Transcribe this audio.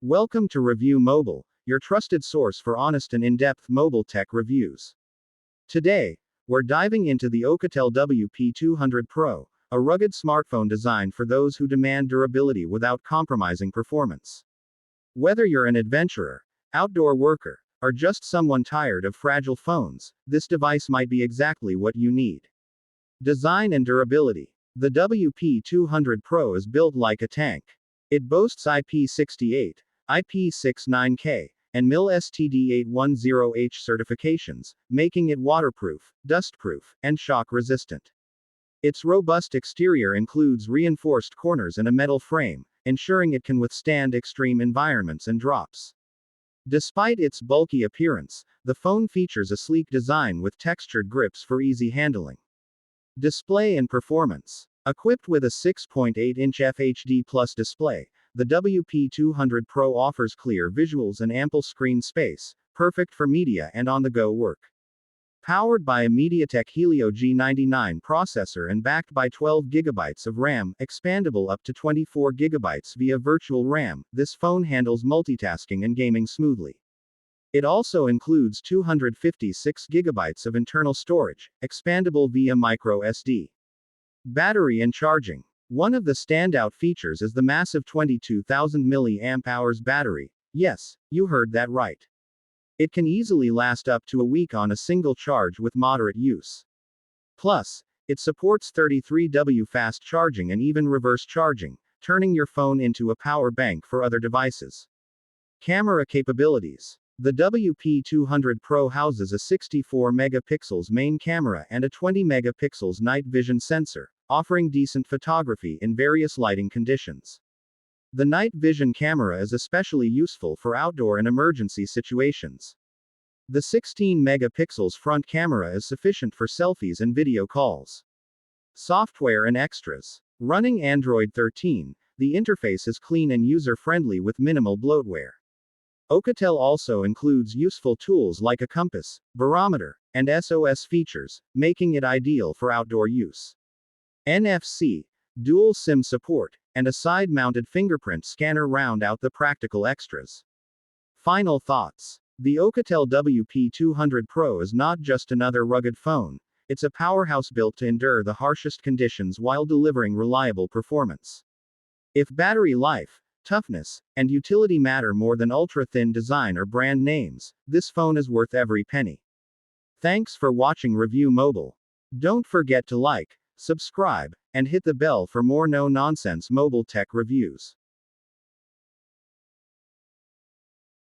Welcome to ReviewMobile, your trusted source for honest and in-depth mobile tech reviews. Today, we're diving into the Alcatel WP200 Pro, a rugged smartphone designed for those who demand durability without compromising performance. Whether you're an adventurer, outdoor worker, or just someone tired of fragile phones, this device might be exactly what you need. Design and durability. The WP200 Pro is built like a tank. It boasts IP68, IP69K, and MIL STD810H certifications, making it waterproof, dustproof, and shock-resistant. Its robust exterior includes reinforced corners and a metal frame, ensuring it can withstand extreme environments and drops. Despite its bulky appearance, the phone features a sleek design with textured grips for easy handling. Display and performance. Equipped with a 6.8-inch FHD Plus display, the WP200 Pro offers clear visuals and ample screen space, perfect for media and on-the-go work. Powered by a MediaTek Helio G99 processor and backed by 12 GB of RAM, expandable up to 24 GB via virtual RAM, this phone handles multitasking and gaming smoothly. It also includes 256 GB of internal storage, expandable via microSD. Battery and charging. One of the standout features is the massive 22,000 mAh battery. Yes, you heard that right. It can easily last up to a week on a single charge with moderate use. Plus, it supports 33W fast charging and even reverse charging, turning your phone into a power bank for other devices. Camera capabilities. The WP200 Pro houses a 64 megapixels main camera and a 20 megapixels night vision sensor, offering decent photography in various lighting conditions. The night vision camera is especially useful for outdoor and emergency situations. The 16 megapixels front camera is sufficient for selfies and video calls. Software and extras. Running Android 13, the interface is clean and user-friendly with minimal bloatware. Alcatel also includes useful tools like a compass, barometer, and SOS features, making it ideal for outdoor use. NFC, dual SIM support, and a side-mounted fingerprint scanner round out the practical extras. Final thoughts. The Alcatel WP200 Pro is not just another rugged phone, it's a powerhouse built to endure the harshest conditions while delivering reliable performance. If battery life, toughness, and utility matter more than ultra-thin design or brand names, this phone is worth every penny. Thanks for watching ReviewMobile. Don't forget to like, subscribe, and hit the bell for more no-nonsense mobile tech reviews.